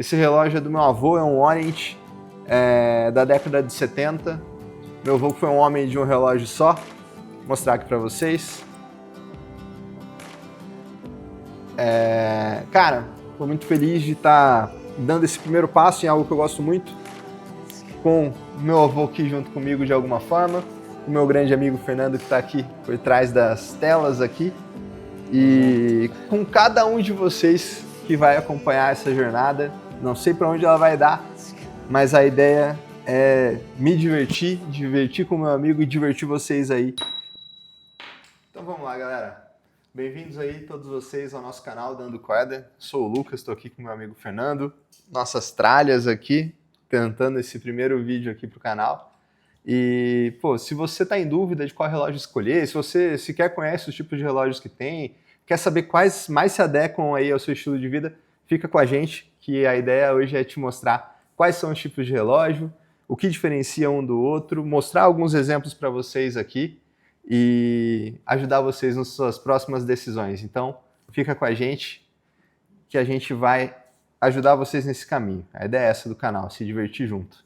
Esse relógio é do meu avô, é um Orient da década de 70. Meu avô foi um homem de um relógio só. Vou mostrar aqui para vocês. Cara, estou muito feliz de estar dando esse primeiro passo em algo que eu gosto muito, com meu avô aqui junto comigo de alguma forma, o meu grande amigo Fernando que está aqui por trás das telas aqui, e com cada um de vocês que vai acompanhar essa jornada. Não sei para onde ela vai dar, mas a ideia é me divertir com meu amigo e divertir vocês aí. Então vamos lá, galera. Bem-vindos aí todos vocês ao nosso canal Dando Corda. Sou o Lucas, estou aqui com meu amigo Fernando. Nossas tralhas aqui, tentando esse primeiro vídeo aqui pro canal. E, pô, se você está em dúvida de qual relógio escolher, se você sequer conhece os tipos de relógios que tem, quer saber quais mais se adequam aí ao seu estilo de vida, fica com a gente, que a ideia hoje é te mostrar quais são os tipos de relógio, o que diferencia um do outro, mostrar alguns exemplos para vocês aqui e ajudar vocês nas suas próximas decisões. Então, fica com a gente, que a gente vai ajudar vocês nesse caminho. A ideia é essa do canal, se divertir junto.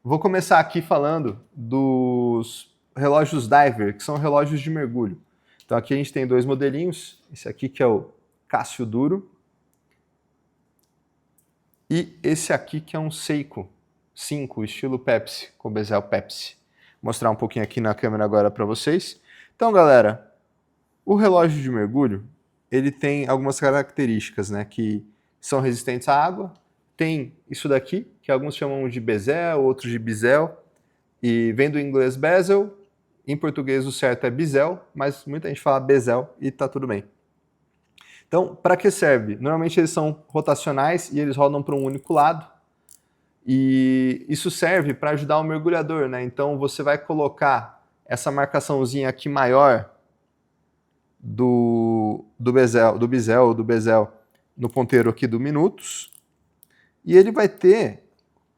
Vou começar aqui falando dos relógios Diver, que são relógios de mergulho. Então aqui a gente tem dois modelinhos, esse aqui que é o Casio Duro, e esse aqui que é um Seiko 5, estilo Pepsi, com bezel Pepsi. Vou mostrar um pouquinho aqui na câmera agora para vocês. Então, galera, o relógio de mergulho, ele tem algumas características, né, que são resistentes à água. Tem isso daqui, que alguns chamam de bezel, outros de bisel, e vem do inglês bezel. Em português o certo é bisel, mas muita gente fala bezel e tá tudo bem. Então, para que serve? Normalmente eles são rotacionais e eles rodam para um único lado. E isso serve para ajudar o mergulhador, né? Então você vai colocar essa marcaçãozinha aqui maior do bisel ou do bezel no ponteiro aqui do minutos. E ele vai ter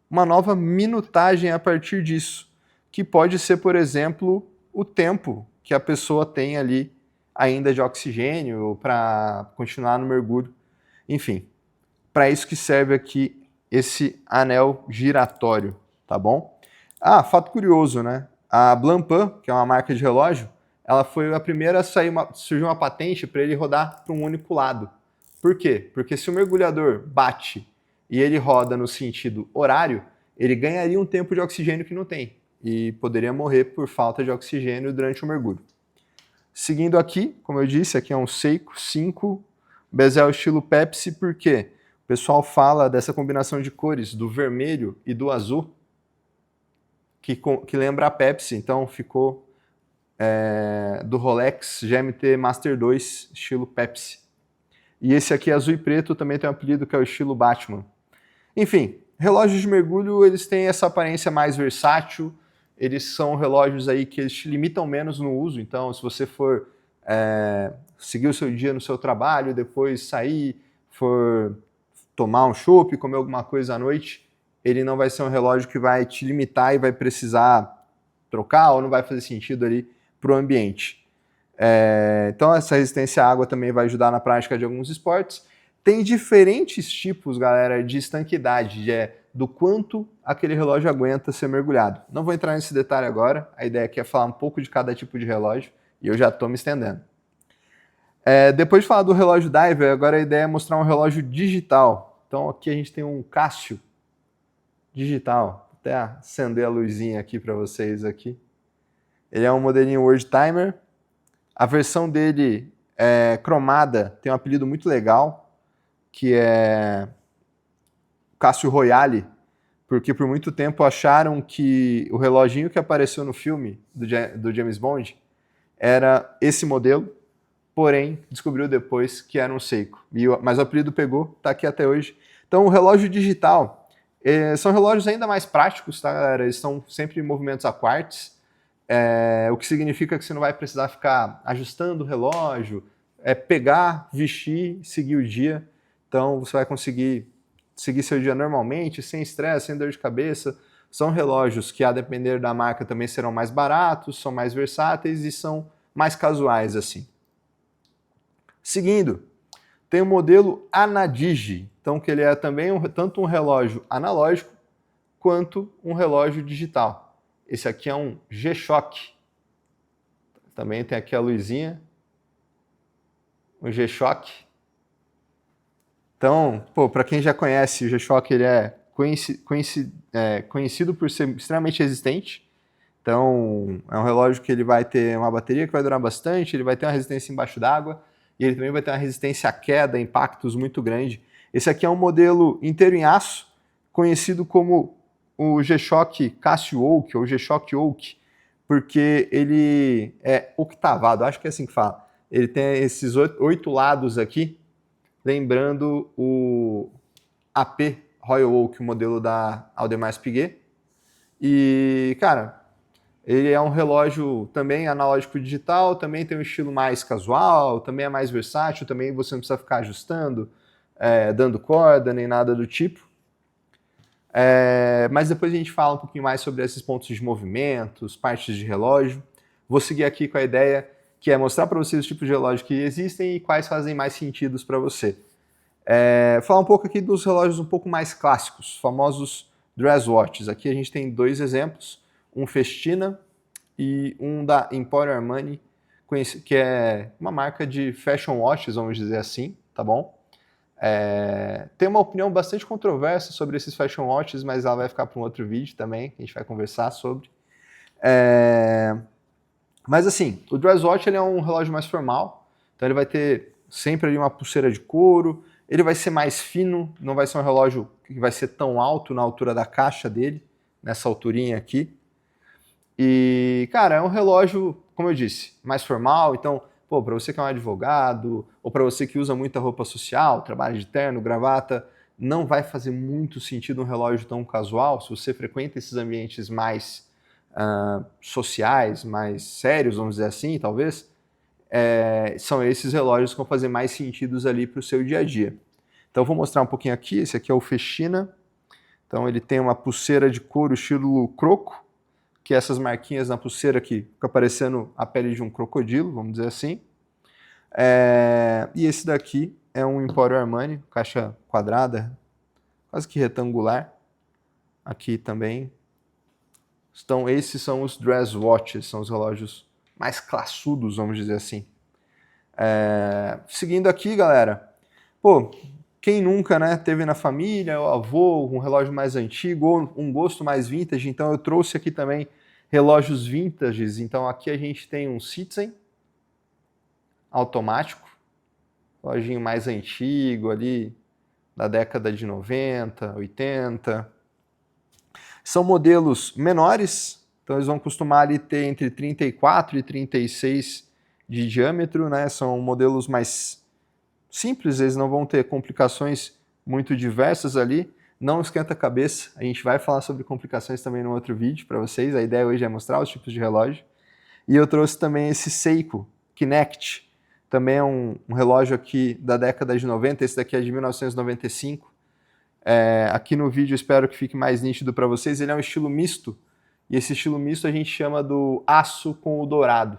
uma nova minutagem a partir disso, que pode ser, por exemplo, o tempo que a pessoa tem ali ainda de oxigênio para continuar no mergulho. Enfim, para isso que serve aqui esse anel giratório, tá bom? Ah, fato curioso, né? A Blancpain, que é uma marca de relógio, ela foi a primeira a surgiu uma patente para ele rodar para um único lado. Por quê? Porque se o mergulhador bate e ele roda no sentido horário, ele ganharia um tempo de oxigênio que não tem e poderia morrer por falta de oxigênio durante o mergulho. Seguindo aqui, como eu disse, aqui é um Seiko 5, bezel estilo Pepsi, por quê? O pessoal fala dessa combinação de cores, do vermelho e do azul, que lembra a Pepsi, então ficou do Rolex GMT Master 2, estilo Pepsi. E esse aqui, azul e preto, também tem um apelido que é o estilo Batman. Enfim, relógios de mergulho, eles têm essa aparência mais versátil, eles são relógios aí que eles te limitam menos no uso, então se você for seguir o seu dia no seu trabalho, depois sair, for tomar um chopp, comer alguma coisa à noite, ele não vai ser um relógio que vai te limitar e vai precisar trocar ou não vai fazer sentido ali para o ambiente. Então essa resistência à água também vai ajudar na prática de alguns esportes. Tem diferentes tipos, galera, de estanquidade, do quanto aquele relógio aguenta ser mergulhado. Não vou entrar nesse detalhe agora, a ideia aqui é falar um pouco de cada tipo de relógio e eu já estou me estendendo. Depois de falar do relógio Diver, agora a ideia é mostrar um relógio digital. Então aqui a gente tem um Casio digital. Vou até acender a luzinha aqui para vocês aqui. Ele é um modelinho World Timer. A versão dele cromada tem um apelido muito legal, que é Casio Royale, porque por muito tempo acharam que o reloginho que apareceu no filme do James Bond era esse modelo, porém descobriu depois que era um Seiko. Mas o apelido pegou, tá aqui até hoje. Então o relógio digital são relógios ainda mais práticos, tá, galera? Eles estão sempre em movimentos a quartz, o que significa que você não vai precisar ficar ajustando o relógio, pegar, vestir, seguir o dia. Então você vai conseguir seguir seu dia normalmente, sem estresse, sem dor de cabeça. São relógios que, a depender da marca, também serão mais baratos, são mais versáteis e são mais casuais assim. Seguindo, tem o modelo Anadigi. então que ele é também tanto um relógio analógico quanto um relógio digital. Esse aqui é um G-Shock. Também tem aqui a luzinha, o G-Shock. Então, para quem já conhece, o G-Shock ele é conhecido por ser extremamente resistente. Então, é um relógio que ele vai ter uma bateria que vai durar bastante, ele vai ter uma resistência embaixo d'água e ele também vai ter uma resistência à queda, impactos muito grande. Esse aqui é um modelo inteiro em aço, conhecido como o G-Shock Casio Oak ou G-Shock Oak, porque ele é octavado, acho que é assim que fala. Ele tem esses 8 lados aqui, lembrando o AP Royal Oak, o modelo da Audemars Piguet. E, cara, ele é um relógio também analógico digital, também tem um estilo mais casual, também é mais versátil, também você não precisa ficar ajustando, dando corda, nem nada do tipo. Mas depois a gente fala um pouquinho mais sobre esses pontos de movimentos, partes de relógio. Vou seguir aqui com a ideia que é mostrar para vocês os tipos de relógio que existem e quais fazem mais sentido para você. Falar um pouco aqui dos relógios um pouco mais clássicos, famosos dress watches. Aqui a gente tem 2 exemplos, um Festina e um da Emporio Armani, que é uma marca de fashion watches, vamos dizer assim, tá bom? Tem uma opinião bastante controversa sobre esses fashion watches, mas ela vai ficar para um outro vídeo também, que a gente vai conversar sobre. Mas assim, o dress watch ele é um relógio mais formal, então ele vai ter sempre ali uma pulseira de couro, ele vai ser mais fino, não vai ser um relógio que vai ser tão alto na altura da caixa dele, nessa alturinha aqui. E, cara, é um relógio, como eu disse, mais formal, então, para você que é um advogado, ou para você que usa muita roupa social, trabalha de terno, gravata, não vai fazer muito sentido um relógio tão casual, se você frequenta esses ambientes mais sociais, mais sérios, vamos dizer assim, talvez, são esses relógios que vão fazer mais sentido ali para o seu dia a dia. Então vou mostrar um pouquinho aqui, esse aqui é o Festina, então ele tem uma pulseira de couro estilo croco, que é essas marquinhas na pulseira que fica parecendo a pele de um crocodilo, vamos dizer assim. E esse daqui é um Emporio Armani, caixa quadrada, quase que retangular, aqui também. Então esses são os dress watches, são os relógios mais classudos, vamos dizer assim. Seguindo aqui, galera, quem nunca, né, teve na família, o avô, um relógio mais antigo, ou um gosto mais vintage, então eu trouxe aqui também relógios vintages. Então aqui a gente tem um Citizen automático, reloginho mais antigo ali, da década de 90, 80. São modelos menores, então eles vão costumar ali ter entre 34 e 36 de diâmetro, né? São modelos mais simples, eles não vão ter complicações muito diversas ali. Não esquenta a cabeça, a gente vai falar sobre complicações também no outro vídeo para vocês. A ideia hoje é mostrar os tipos de relógio. E eu trouxe também esse Seiko Kinect, também é um relógio aqui da década de 90, esse daqui é de 1995. Aqui no vídeo espero que fique mais nítido para vocês. Ele é um estilo misto, e esse estilo misto a gente chama do aço com o dourado.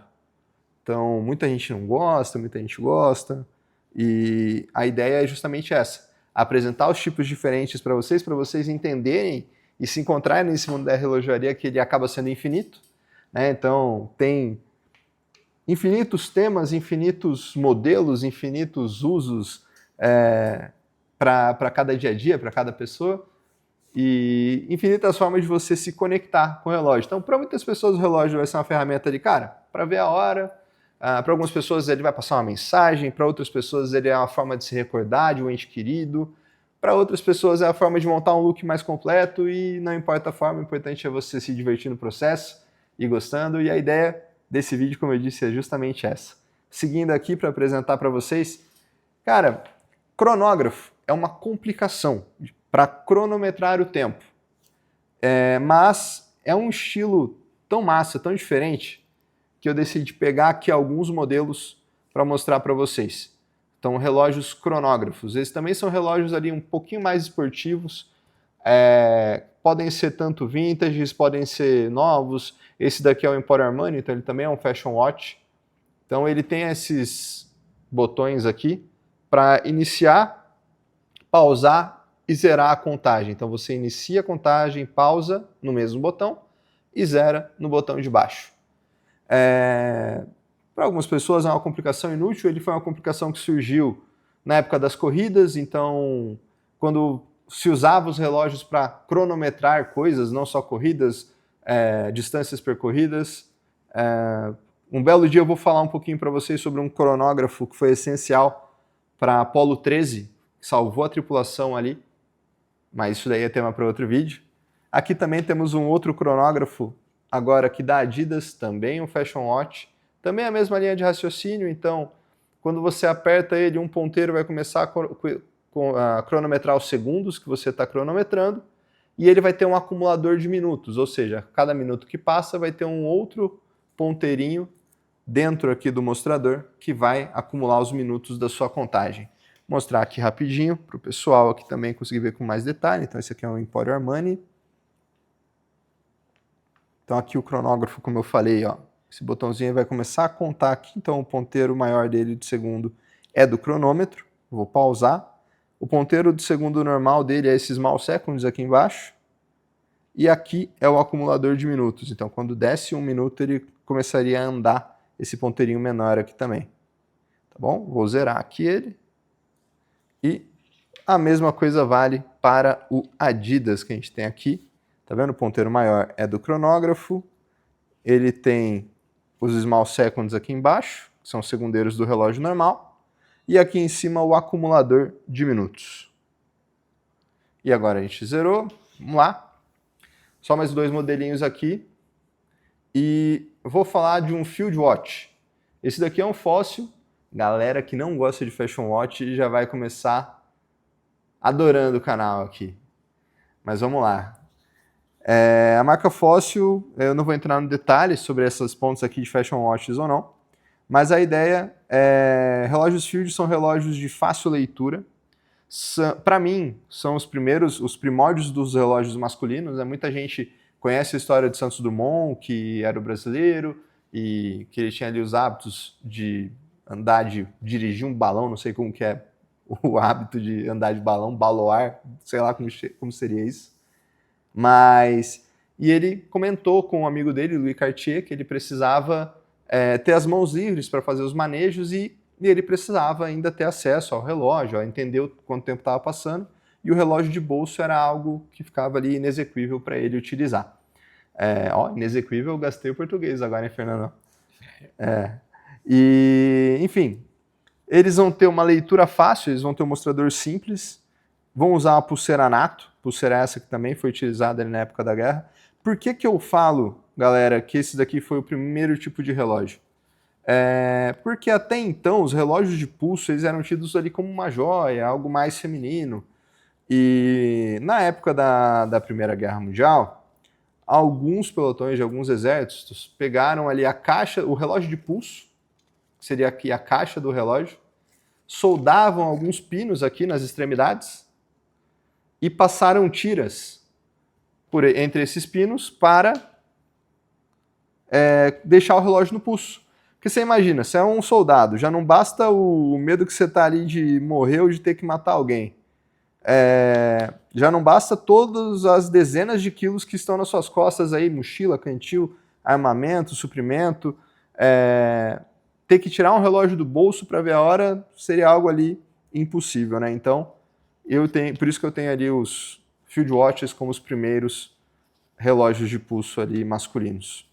Então muita gente não gosta, muita gente gosta, e a ideia é justamente essa, apresentar os tipos diferentes para vocês entenderem e se encontrarem nesse mundo da relojaria que ele acaba sendo infinito, né? Então tem infinitos temas, infinitos modelos, infinitos usos para cada dia a dia, para cada pessoa, e infinitas formas de você se conectar com o relógio. Então, para muitas pessoas o relógio vai ser uma ferramenta de, para ver a hora. Para algumas pessoas ele vai passar uma mensagem, para outras pessoas ele é uma forma de se recordar de um ente querido, para outras pessoas é a forma de montar um look mais completo, e não importa a forma, o importante é você se divertir no processo e gostando, e a ideia desse vídeo, como eu disse, é justamente essa. Seguindo aqui para apresentar para vocês, cronógrafo é uma complicação para cronometrar o tempo, mas é um estilo tão massa, tão diferente, que eu decidi pegar aqui alguns modelos para mostrar para vocês. Então, relógios cronógrafos. Esses também são relógios ali um pouquinho mais esportivos, podem ser tanto vintages, podem ser novos. Esse daqui é o Emporio Armani, então ele também é um fashion watch. Então ele tem esses botões aqui para iniciar, pausar e zerar a contagem. Então você inicia a contagem, pausa no mesmo botão e zera no botão de baixo. Para algumas pessoas é uma complicação inútil, ele foi uma complicação que surgiu na época das corridas, então quando se usava os relógios para cronometrar coisas, não só corridas, distâncias percorridas. Um belo dia eu vou falar um pouquinho para vocês sobre um cronógrafo que foi essencial para Apollo 13, que salvou a tripulação ali, mas isso daí é tema para outro vídeo. Aqui também temos um outro cronógrafo, agora aqui da Adidas, também um Fashion Watch, também a mesma linha de raciocínio, então quando você aperta ele, um ponteiro vai começar a cronometrar os segundos que você está cronometrando, e ele vai ter um acumulador de minutos, ou seja, cada minuto que passa vai ter um outro ponteirinho dentro aqui do mostrador que vai acumular os minutos da sua contagem. Vou mostrar aqui rapidinho para o pessoal aqui também conseguir ver com mais detalhe. Então esse aqui é um Emporio Armani. Então aqui o cronógrafo, como eu falei, ó, esse botãozinho vai começar a contar aqui, então o ponteiro maior dele de segundo é do cronômetro. Vou pausar. O ponteiro de segundo normal dele é esses small seconds aqui embaixo. E aqui é o acumulador de minutos. Então quando desce 1 minuto ele começaria a andar esse ponteirinho menor aqui também. Tá bom? Vou zerar aqui ele. E a mesma coisa vale para o Adidas que a gente tem aqui. Tá vendo? O ponteiro maior é do cronógrafo. Ele tem os small seconds aqui embaixo, que são segundeiros do relógio normal. E aqui em cima o acumulador de minutos. E agora a gente zerou. Vamos lá. Só mais 2 modelinhos aqui. E vou falar de um Field Watch. Esse daqui é um fóssil. Galera que não gosta de Fashion Watch já vai começar adorando o canal aqui. Mas vamos lá. A marca Fossil, eu não vou entrar no detalhe sobre essas pontas aqui de Fashion Watches ou não, mas a ideia relógios Field são relógios de fácil leitura. Para mim, são os primórdios dos relógios masculinos. Muita gente conhece a história de Santos Dumont, que era o brasileiro, e que ele tinha ali os hábitos de dirigir um balão, não sei como que é o hábito de andar de balão, baloar, sei lá como seria isso. E ele comentou com um amigo dele, Louis Cartier, que ele precisava ter as mãos livres para fazer os manejos e ele precisava ainda ter acesso ao relógio, entender quanto tempo estava passando, e o relógio de bolso era algo que ficava ali inexequível para ele utilizar. Inexequível, eu gastei o português agora, hein, Fernando? Enfim, eles vão ter uma leitura fácil, eles vão ter um mostrador simples, vão usar a pulseira NATO, pulseira essa que também foi utilizada ali na época da guerra. Por que eu falo, galera, que esse daqui foi o primeiro tipo de relógio? Porque até então os relógios de pulso eles eram tidos ali como uma joia, algo mais feminino. E na época da Primeira Guerra Mundial, alguns pelotões de alguns exércitos pegaram ali a caixa, o relógio de pulso, que seria aqui a caixa do relógio, soldavam alguns pinos aqui nas extremidades e passaram tiras entre esses pinos para deixar o relógio no pulso. Porque você imagina, você é um soldado, já não basta o medo que você está ali de morrer ou de ter que matar alguém. Já não basta todas as dezenas de quilos que estão nas suas costas aí, mochila, cantil, armamento, suprimento. Ter que tirar um relógio do bolso para ver a hora seria algo ali impossível, né? Então, por isso que eu tenho ali os Field Watches como os primeiros relógios de pulso ali masculinos.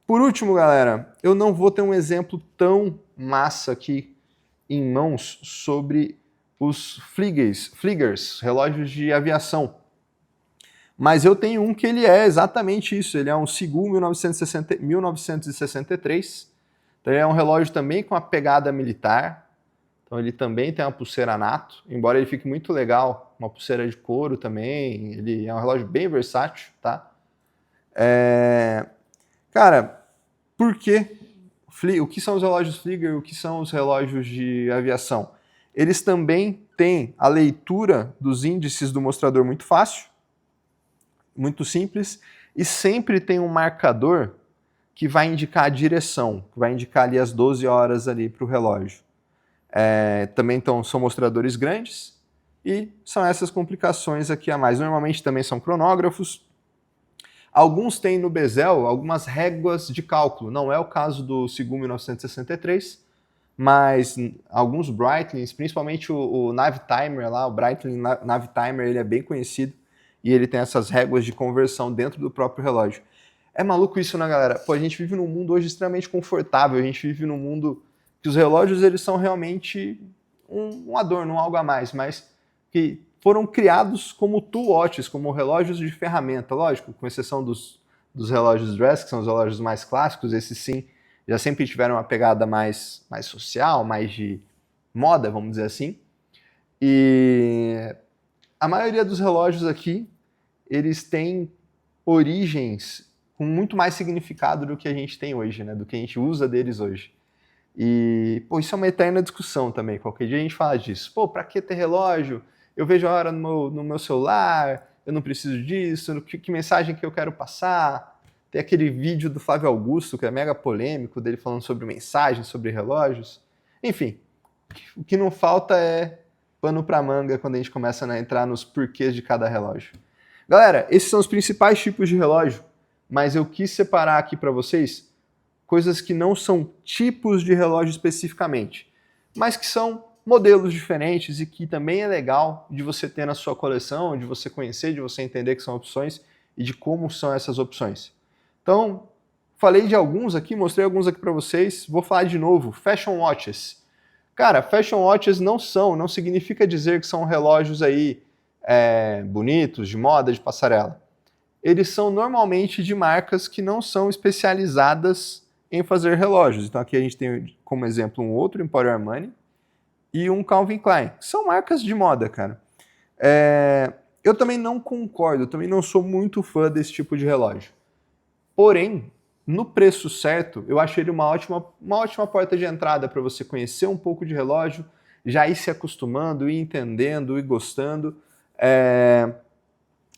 Por último, galera, eu não vou ter um exemplo tão massa aqui em mãos sobre os Fliegers, relógios de aviação. Mas eu tenho um que ele é exatamente isso, ele é um Sigul 1963, então ele é um relógio também com a pegada militar, então ele também tem uma pulseira NATO, embora ele fique muito legal, uma pulseira de couro também, ele é um relógio bem versátil, tá? Cara, por quê? O que são os relógios Flieger e o que são os relógios de aviação? Eles também têm a leitura dos índices do mostrador muito fácil, muito simples, e sempre tem um marcador que vai indicar a direção, que vai indicar ali as 12 horas ali para o relógio. Também são mostradores grandes e são essas complicações aqui a mais. Normalmente também são cronógrafos. Alguns têm no bezel algumas réguas de cálculo, não é o caso do Sigur 1963, mas alguns Breitlings, principalmente o Navitimer lá, o Breitling Navitimer, ele é bem conhecido e ele tem essas réguas de conversão dentro do próprio relógio. É maluco isso, né, galera? Pô, a gente vive num mundo hoje extremamente confortável, a gente vive num mundo que os relógios eles são realmente um adorno, um algo a mais, mas que foram criados como tool watches, como relógios de ferramenta, lógico, com exceção dos relógios dress, que são os relógios mais clássicos, esses sim já sempre tiveram uma pegada mais social, mais de moda, vamos dizer assim. E a maioria dos relógios aqui, eles têm origens com muito mais significado do que a gente tem hoje, né? Do que a gente usa deles hoje. E, pô, isso é uma eterna discussão também. Qualquer dia a gente fala disso. Pô, pra que ter relógio? Eu vejo a hora no meu celular, eu não preciso disso, que mensagem que eu quero passar? Tem aquele vídeo do Flávio Augusto, que é mega polêmico, dele falando sobre mensagens, sobre relógios. Enfim, o que não falta é pano pra manga quando a gente começa a entrar nos porquês de cada relógio. Galera, esses são os principais tipos de relógio, mas eu quis separar aqui para vocês coisas que não são tipos de relógio especificamente, mas que são modelos diferentes e que também é legal de você ter na sua coleção, de você conhecer, de você entender que são opções e de como são essas opções. Então, falei de alguns aqui, mostrei alguns aqui para vocês, vou falar de novo, Fashion Watches. Cara, Fashion Watches não significa dizer que são relógios aí bonitos, de moda, de passarela. Eles são normalmente de marcas que não são especializadas em fazer relógios. Então aqui a gente tem como exemplo um outro Emporio Armani e um Calvin Klein. São marcas de moda, cara. Eu também não concordo, eu também não sou muito fã desse tipo de relógio. Porém, no preço certo, eu acho ele uma ótima porta de entrada para você conhecer um pouco de relógio, já ir se acostumando, ir entendendo, ir gostando.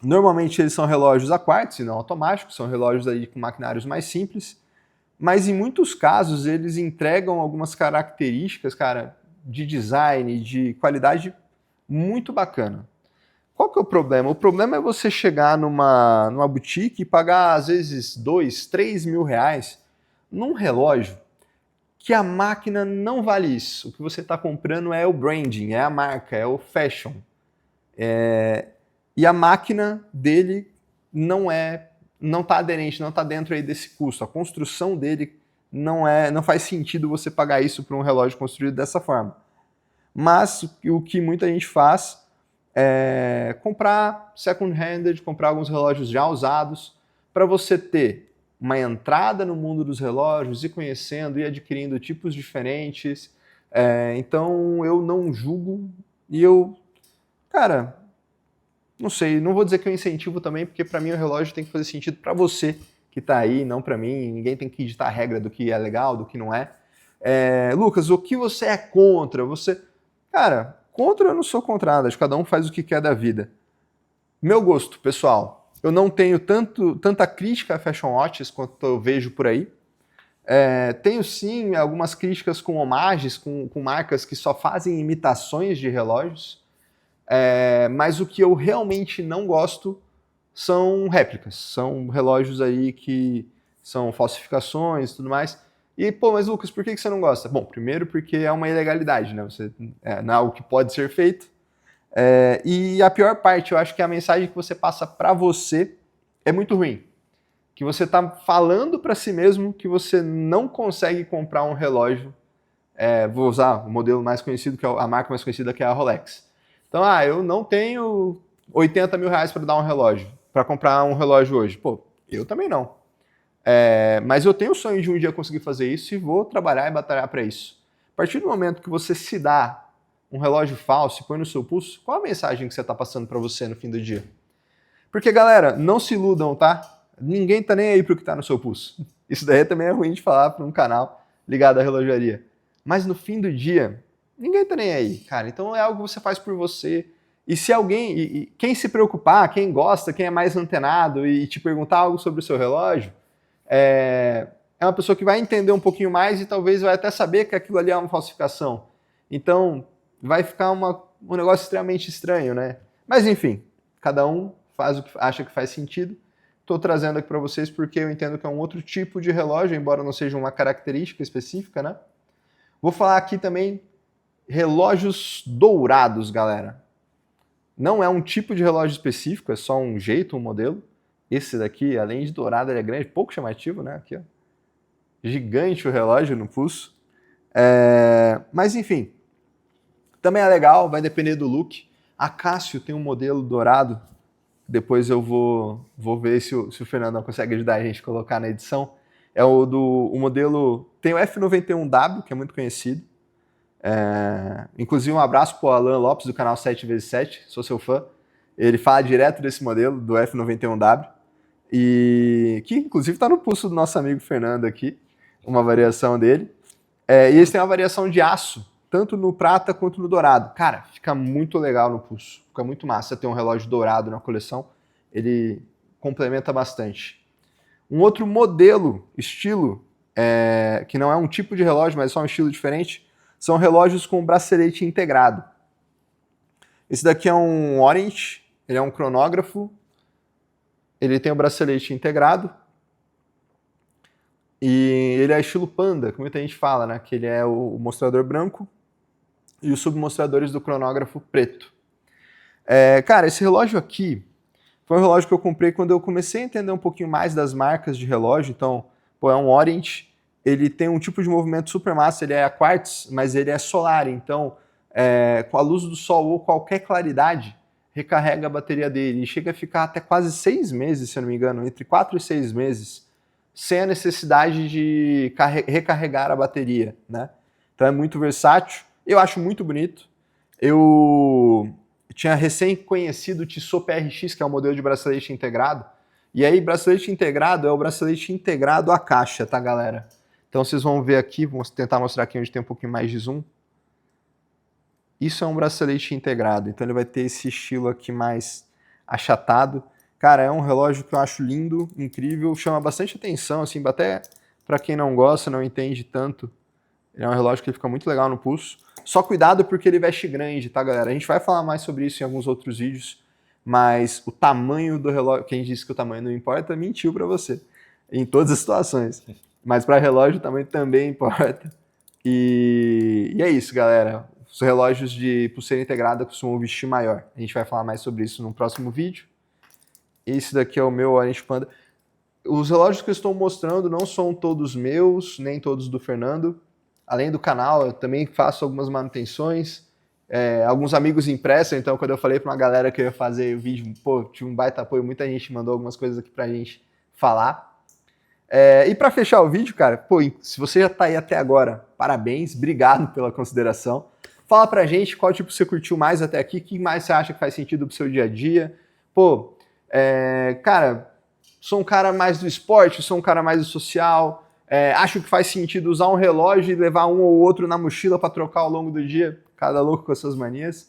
Normalmente eles são relógios a quartzo e não automáticos, são relógios aí com maquinários mais simples, mas em muitos casos eles entregam algumas características, cara, de design, de qualidade muito bacana. Qual que é o problema? O problema é você chegar numa boutique e pagar às vezes 2, 3 mil reais num relógio que a máquina não vale isso. O que você está comprando é o branding, é a marca, é o fashion. E a máquina dele não está aderente, não está dentro aí desse custo. A construção dele não faz sentido você pagar isso por um relógio construído dessa forma. Mas o que muita gente faz é comprar second-handed, comprar alguns relógios já usados, para você ter uma entrada no mundo dos relógios, ir conhecendo, ir adquirindo tipos diferentes. Então eu não julgo e cara, não sei, não vou dizer que eu incentivo também, porque para mim o relógio tem que fazer sentido para você que está aí, não para mim. Ninguém tem que ditar a regra do que é legal, do que não é. Lucas, o que você é contra? Cara, contra eu não sou contra nada, acho que cada um faz o que quer da vida. Meu gosto, pessoal, eu não tenho tanta crítica a Fashion Watches quanto eu vejo por aí. Tenho sim algumas críticas com homagens, com marcas que só fazem imitações de relógios, mas o que eu realmente não gosto são réplicas, são relógios aí que são falsificações e tudo mais. E, pô, mas Lucas, por que você não gosta? Bom, primeiro porque é uma ilegalidade, né? Não é algo que pode ser feito. E a pior parte, eu acho que a mensagem que você passa para você é muito ruim. Que você está falando para si mesmo que você não consegue comprar um relógio. Vou usar o modelo mais conhecido, que é a marca mais conhecida, que é a Rolex. Então, eu não tenho 80 mil reais para dar um relógio, para comprar um relógio hoje. Pô, eu também não. Mas eu tenho o sonho de um dia conseguir fazer isso e vou trabalhar e batalhar para isso. A partir do momento que você se dá um relógio falso e põe no seu pulso, qual a mensagem que você está passando para você no fim do dia? Porque, galera, não se iludam, tá? Ninguém tá nem aí pro que tá no seu pulso. Isso daí também é ruim de falar para um canal ligado à relojaria. Mas no fim do dia, ninguém tá nem aí, cara. Então é algo que você faz por você. E se alguém, quem se preocupar, quem gosta, quem é mais antenado e te perguntar algo sobre o seu relógio, é uma pessoa que vai entender um pouquinho mais e talvez vai até saber que aquilo ali é uma falsificação. Então vai ficar uma um negócio extremamente estranho, né? Mas enfim, cada um faz o que acha que faz sentido. Estou trazendo aqui para vocês porque eu entendo que é um outro tipo de relógio, embora não seja uma característica específica, né? Vou falar aqui também relógios dourados, galera. Não é um tipo de relógio específico, é só um jeito, um modelo. Esse daqui, além de dourado, ele é grande, pouco chamativo, né? Aqui, ó. Gigante o relógio no pulso. Mas enfim, também é legal, vai depender do look. A Casio tem um modelo dourado. Depois eu vou ver se o Fernando consegue ajudar a gente a colocar na edição. É o modelo... Tem o F91W, que é muito conhecido. Inclusive um abraço para o Alan Lopes, do canal 7x7, sou seu fã. Ele fala direto desse modelo, do F91W. E que inclusive está no pulso do nosso amigo Fernando aqui, uma variação dele. E eles têm uma variação de aço, tanto no prata quanto no dourado. Cara, fica muito legal no pulso, fica muito massa ter um relógio dourado na coleção, ele complementa bastante. Um outro modelo, estilo, que não é um tipo de relógio, mas é só um estilo diferente, são relógios com bracelete integrado. Esse daqui é um Orient, ele é um cronógrafo, ele tem o bracelete integrado, e ele é estilo panda, que muita gente fala, né? Que ele é o mostrador branco e os submostradores do cronógrafo preto. Cara, esse relógio aqui foi um relógio que eu comprei quando eu comecei a entender um pouquinho mais das marcas de relógio. Então, é um Orient, ele tem um tipo de movimento super massa, ele é a quartz, mas ele é solar. Então, com a luz do sol ou qualquer claridade, recarrega a bateria dele. E chega a ficar até quase 6 meses, se eu não me engano, entre 4 e 6 meses, sem a necessidade de recarregar a bateria, né? Então é muito versátil, eu acho muito bonito. Eu tinha recém conhecido o Tissot PRX, que é um modelo de bracelete integrado, e aí bracelete integrado é o bracelete integrado à caixa, tá, galera? Então vocês vão ver aqui, vou tentar mostrar aqui onde tem um pouquinho mais de zoom. Isso é um bracelete integrado, então ele vai ter esse estilo aqui mais achatado. Cara, é um relógio que eu acho lindo, incrível, chama bastante atenção, assim, até para quem não gosta, não entende tanto. Ele é um relógio que fica muito legal no pulso. Só cuidado porque ele veste grande, tá, galera? A gente vai falar mais sobre isso em alguns outros vídeos, mas o tamanho do relógio, quem disse que o tamanho não importa, mentiu para você, em todas as situações. Mas para relógio o tamanho também importa. E é isso, galera. Os relógios de pulseira integrada costumam vestir maior. A gente vai falar mais sobre isso no próximo vídeo. Esse daqui é o meu Orient Panda. Os relógios que eu estou mostrando não são todos meus, nem todos do Fernando. Além do canal, eu também faço algumas manutenções. Alguns amigos emprestam, então quando eu falei para uma galera que eu ia fazer o vídeo, pô, tive um baita apoio, muita gente mandou algumas coisas aqui pra gente falar. E para fechar o vídeo, cara, pô, se você já tá aí até agora, parabéns, obrigado pela consideração. Fala pra gente qual tipo você curtiu mais até aqui, o que mais você acha que faz sentido pro seu dia a dia. Pô, cara, sou um cara mais do esporte, sou um cara mais do social, acho que faz sentido usar um relógio e levar um ou outro na mochila para trocar ao longo do dia, cada louco com as suas manias.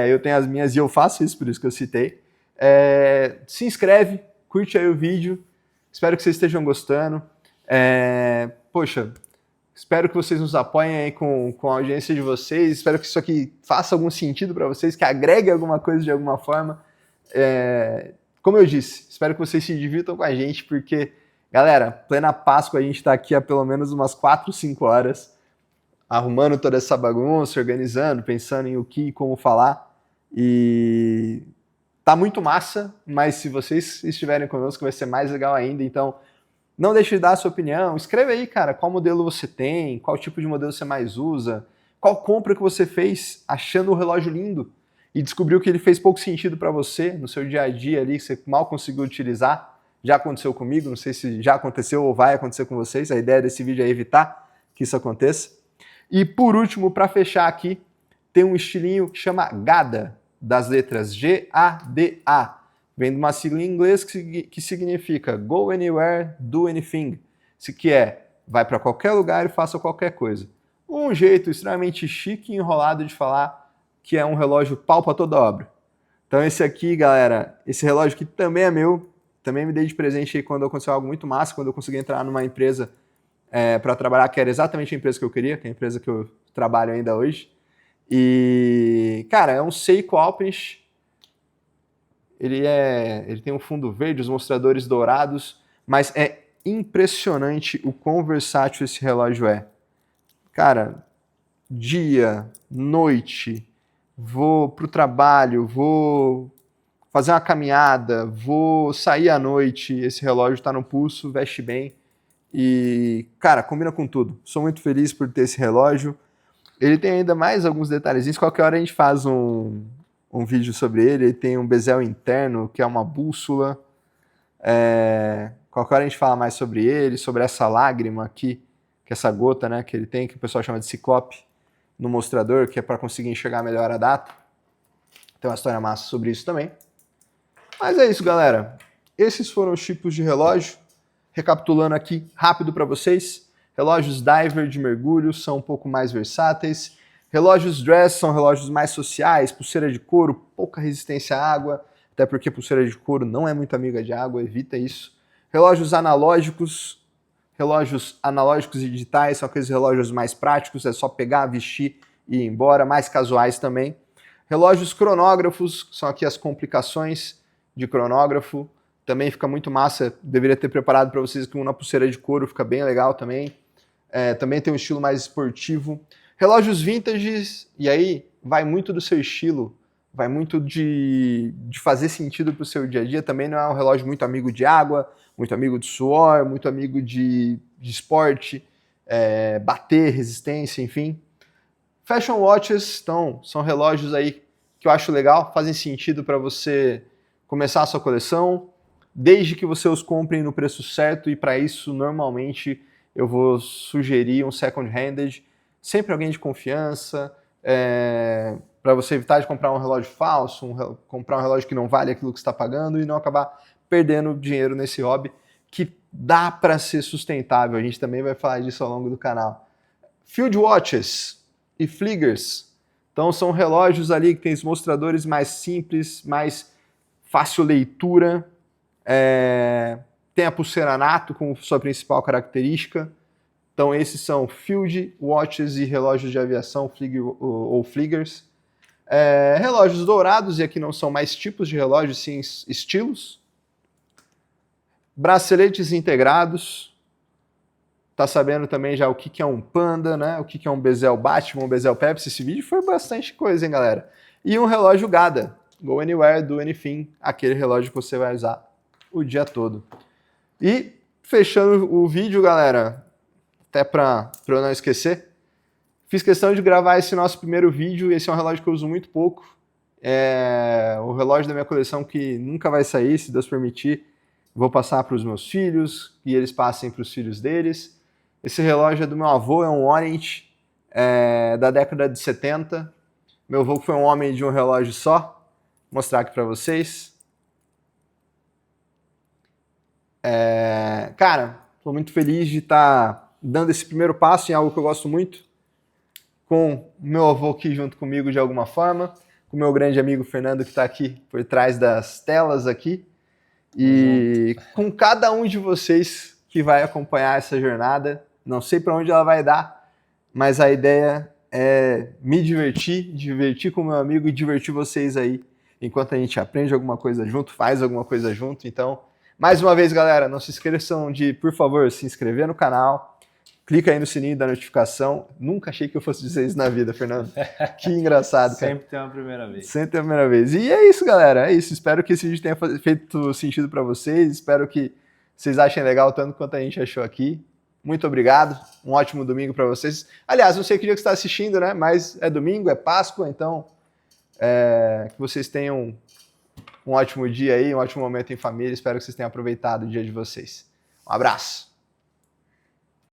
Eu tenho as minhas e eu faço isso, por isso que eu citei. Se inscreve, curte aí o vídeo, espero que vocês estejam gostando. Poxa, espero que vocês nos apoiem aí com a audiência de vocês, espero que isso aqui faça algum sentido para vocês, que agregue alguma coisa de alguma forma. Como eu disse, espero que vocês se divirtam com a gente, porque, galera, plena Páscoa, a gente está aqui há pelo menos umas 4, 5 horas, arrumando toda essa bagunça, organizando, pensando em o que e como falar, e tá muito massa, mas se vocês estiverem conosco vai ser mais legal ainda, então não deixe de dar a sua opinião, escreve aí, cara, qual modelo você tem, qual tipo de modelo você mais usa, qual compra que você fez achando o relógio lindo, e descobriu que ele fez pouco sentido para você no seu dia a dia ali, que você mal conseguiu utilizar. Já aconteceu comigo, não sei se já aconteceu ou vai acontecer com vocês. A ideia desse vídeo é evitar que isso aconteça. E por último, para fechar aqui, tem um estilinho que chama GADA, das letras G-A-D-A. Vem de uma sigla em inglês que significa Go Anywhere, Do Anything. Isso que vai para qualquer lugar e faça qualquer coisa. Um jeito extremamente chique e enrolado de falar que é um relógio pau para toda obra. Então esse aqui, galera, esse relógio aqui também é meu, também me dei de presente aí quando aconteceu algo muito massa, quando eu consegui entrar numa empresa para trabalhar, que era exatamente a empresa que eu queria, que é a empresa que eu trabalho ainda hoje. E, cara, é um Seiko Alpine. Ele tem um fundo verde, os mostradores dourados, mas é impressionante o quão versátil esse relógio é. Cara, dia, noite, vou pro trabalho, vou fazer uma caminhada, vou sair à noite, esse relógio está no pulso, veste bem e, cara, combina com tudo. Sou muito feliz por ter esse relógio. Ele tem ainda mais alguns detalhezinhos, qualquer hora a gente faz um vídeo sobre ele. Ele tem um bezel interno, que é uma bússola. Qualquer hora a gente fala mais sobre ele, sobre essa lágrima aqui, que é essa gota, né, que ele tem, que o pessoal chama de ciclope, no mostrador, que é para conseguir enxergar melhor a data. Tem uma história massa sobre isso também. Mas é isso, galera. Esses foram os tipos de relógio. Recapitulando aqui rápido para vocês. Relógios diver de mergulho são um pouco mais versáteis. Relógios dress são relógios mais sociais, pulseira de couro, pouca resistência à água, até porque pulseira de couro não é muito amiga de água, evita isso. Relógios analógicos e digitais são aqueles relógios mais práticos, é só pegar, vestir e ir embora, mais casuais também. Relógios cronógrafos, são aqui as complicações de cronógrafo, também fica muito massa, deveria ter preparado para vocês com uma pulseira de couro, fica bem legal também. Também tem um estilo mais esportivo. Relógios vintage, e aí vai muito do seu estilo, vai muito de fazer sentido para o seu dia a dia. Também não é um relógio muito amigo de água, muito amigo de suor, muito amigo de esporte, bater, resistência, enfim. Fashion watches, então, são relógios aí que eu acho legal, fazem sentido para você começar a sua coleção, desde que você os compre no preço certo, e para isso, normalmente, eu vou sugerir um second-handed, sempre alguém de confiança, para você evitar de comprar um relógio falso, comprar um relógio que não vale aquilo que você está pagando e não acabar perdendo dinheiro nesse hobby, que dá para ser sustentável. A gente também vai falar disso ao longo do canal. Field watches e fliggers, então são relógios ali que tem os mostradores mais simples, mais fácil leitura, tem a pulseira nato como sua principal característica. Então esses são field watches e relógios de aviação ou fliggers. Relógios dourados, e aqui não são mais tipos de relógios, sim estilos. Braceletes integrados. Tá sabendo também já o que é um Panda, né? O que é um bezel Batman, um bezel Pepsi. Esse vídeo foi bastante coisa, hein, galera? E um relógio GADA. Go Anywhere, Do Anything. Aquele relógio que você vai usar o dia todo. E fechando o vídeo, galera, até para eu não esquecer, fiz questão de gravar esse nosso primeiro vídeo. Esse é um relógio que eu uso muito pouco. É o relógio da minha coleção que nunca vai sair, se Deus permitir. Vou passar para os meus filhos e eles passem para os filhos deles. Esse relógio é do meu avô, é um Orient da década de 70. Meu avô foi um homem de um relógio só. Vou mostrar aqui para vocês. Cara, estou muito feliz de estar dando esse primeiro passo em algo que eu gosto muito, com o meu avô aqui junto comigo de alguma forma, com o meu grande amigo Fernando que está aqui por trás das telas aqui, e com cada um de vocês que vai acompanhar essa jornada. Não sei para onde ela vai dar, mas a ideia é me divertir com o meu amigo e divertir vocês aí, enquanto a gente aprende alguma coisa junto, faz alguma coisa junto. Então, mais uma vez, galera, não se esqueçam de, por favor, se inscrever no canal, clica aí no sininho da notificação. Nunca achei que eu fosse dizer isso na vida, Fernando. Que engraçado, cara. Sempre tem uma primeira vez. Sempre tem a primeira vez. E é isso, galera, é isso. Espero que esse vídeo tenha feito sentido para vocês, espero que vocês achem legal tanto quanto a gente achou aqui. Muito obrigado, um ótimo domingo para vocês. Aliás, não sei que dia que você está assistindo, né? Mas é domingo, é Páscoa, então que vocês tenham um ótimo dia aí, um ótimo momento em família. Espero que vocês tenham aproveitado o dia de vocês. Um abraço!